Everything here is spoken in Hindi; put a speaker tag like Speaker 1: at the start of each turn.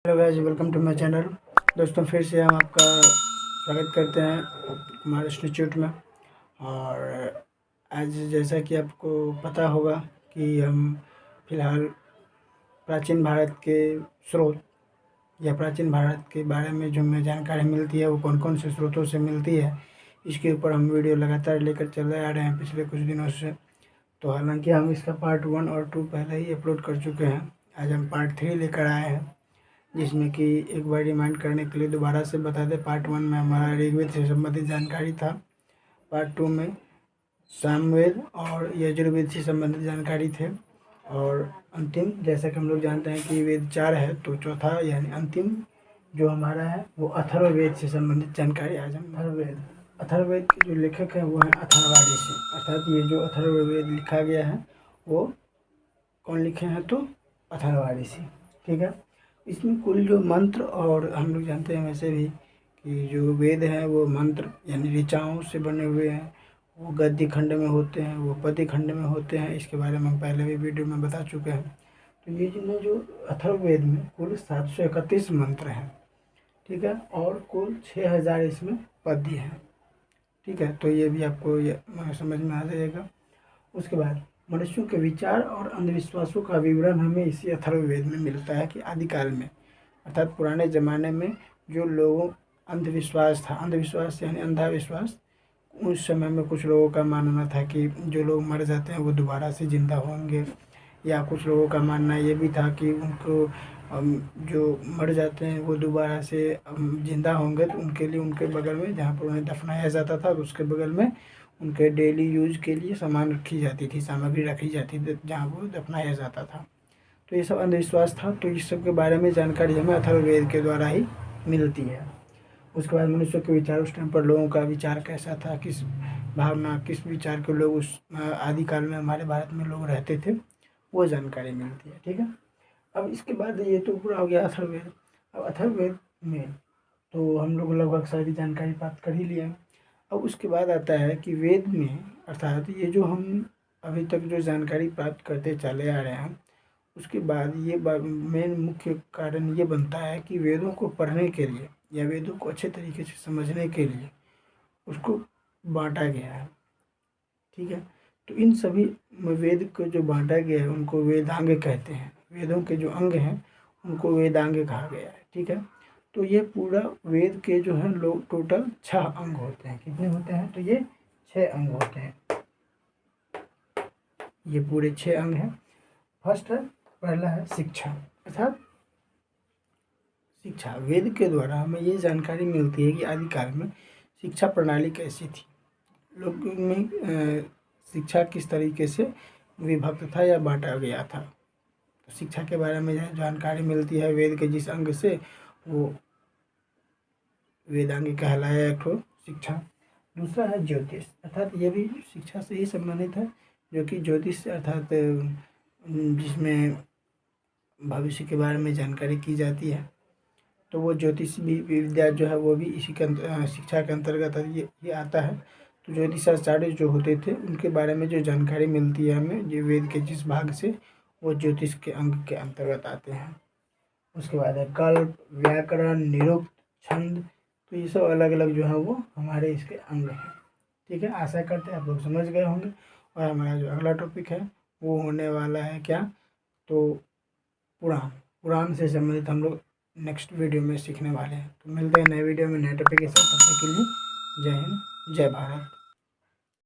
Speaker 1: Hello guys, welcome to my channel. दोस्तों, फिर से हम आपका स्वागत करते हैं हमारे इंस्टीट्यूट में। और आज जैसा कि आपको पता होगा कि हम फ़िलहाल प्राचीन भारत के स्रोत या प्राचीन भारत के बारे में जो हमें जानकारी मिलती है वो कौन कौन से स्रोतों से मिलती है, इसके ऊपर हम वीडियो लगातार लेकर चले आ रहे हैं पिछले कुछ दिनों से। तो हालांकि हम इसका पार्ट 1 और 2 पहले ही अपलोड कर चुके हैं। आज हम पार्ट 3 लेकर आए हैं, जिसमें कि एक बार रिमाइंड करने के लिए दोबारा से बता दें। पार्ट 1 में हमारा ऋग्वेद से संबंधित जानकारी था। पार्ट 2 में सामवेद और यजुर्वेद से संबंधित जानकारी थे। और अंतिम, जैसा कि हम लोग जानते हैं कि वेद 4 है, तो चौथा यानी अंतिम जो हमारा है वो अथर्ववेद से संबंधित जानकारी। आज हम अथर्ववेद के जो लेखक हैं वो हैं अथर्वाणी ऋषि। अर्थात ये जो अथर्ववेद लिखा गया है वो कौन लिखे हैं, तो अथर्वाणी ऋषि। ठीक है। इसमें कुल जो मंत्र, और हम लोग जानते हैं वैसे भी कि जो वेद हैं वो मंत्र यानी ऋचाओं से बने हुए हैं। वो गद्य खंड में होते हैं, वो पद्य खंड में होते हैं। इसके बारे में हम पहले भी वीडियो में बता चुके हैं। तो ये जो अथर्ववेद में कुल 731 मंत्र हैं। ठीक है। और कुल 6000 इसमें पद्य हैं। ठीक है। तो ये भी आपको समझ में आ जाएगा। उसके बाद मनुष्यों के विचार और अंधविश्वासों का विवरण हमें इसी अथर्ववेद में मिलता है कि आदिकाल में, अर्थात पुराने ज़माने में जो लोगों अंधविश्वास था, अंधविश्वास यानी अंधा विश्वास, उस समय में कुछ लोगों का मानना था कि जो लोग मर जाते हैं वो दोबारा से ज़िंदा होंगे। या कुछ लोगों का मानना ये भी था कि उनको जो मर जाते हैं वो दोबारा से ज़िंदा होंगे, तो उनके लिए उनके बगल में जहाँ पर उन्हें दफनाया जाता था तो उसके बगल में उनके डेली यूज के लिए सामान रखी जाती थी, सामग्री रखी जाती थी जहाँ वो दफनाया जाता था। तो ये सब अंधविश्वास था। तो इस सब के बारे में जानकारी हमें अथर्ववेद के द्वारा ही मिलती है। उसके बाद मनुष्य के विचार, उस टाइम पर लोगों का विचार कैसा था, किस भावना, किस विचार के लोग उस आदिकाल में हमारे भारत में लोग रहते थे, वो जानकारी मिलती है। ठीक है। अब इसके बाद ये तो पूरा हो गया अथर्ववेद। अब अथर्ववेद में तो हम लोग लगभग सारी जानकारी प्राप्त कर ही लिए हैं। अब उसके बाद आता है कि वेद में, अर्थात ये जो हम अभी तक जो जानकारी प्राप्त करते चले आ रहे हैं, उसके बाद ये मेन मुख्य कारण ये बनता है कि वेदों को पढ़ने के लिए या वेदों को अच्छे तरीके से समझने के लिए उसको बांटा गया है। ठीक है। तो इन सभी वेद को जो बांटा गया है उनको वेदांग कहते हैं। वेदों के जो अंग हैं उनको वेदांग कहा गया है। ठीक है। तो ये पूरा वेद के जो है लोग टोटल 6 अंग होते हैं। कितने होते हैं, तो ये 6 अंग होते हैं। ये पूरे 6 अंग हैं। फर्स्ट है, पहला है शिक्षा। अर्थात शिक्षा, वेद के द्वारा हमें ये जानकारी मिलती है कि आदिकाल में शिक्षा प्रणाली कैसी थी, लोगों में शिक्षा किस तरीके से विभक्त था या बांटा गया था। तो शिक्षा के बारे में जानकारी मिलती है वेद के जिस अंग से, वो वेदांग कहलाया एक ठो शिक्षा। दूसरा है ज्योतिष, अर्थात ये भी शिक्षा से ही संबंधित है, जो कि ज्योतिष अर्थात जिसमें भविष्य के बारे में जानकारी की जाती है। तो वो ज्योतिष भी विद्या जो है वो भी इसी के शिक्षा के अंतर्गत ये आता है। तो ज्योतिषाचार्य जो होते थे उनके बारे में जो जानकारी मिलती है हमें जो वेद के जिस भाग से, वो ज्योतिष के अंग के अंतर्गत आते हैं। उसके बाद है कल्प, व्याकरण, निरुक्त, छंद। तो ये सब अलग अलग जो है वो हमारे इसके अंग हैं। ठीक है। आशा करते हैं आप लोग समझ गए होंगे। और हमारा जो अगला टॉपिक है वो होने वाला है क्या, तो पुराण। पुराण से संबंधित हम लोग नेक्स्ट वीडियो में सीखने वाले हैं। तो मिलते हैं नए वीडियो में नए टॉपिक के साथ। तब तक के लिए जय हिंद, जय भारत।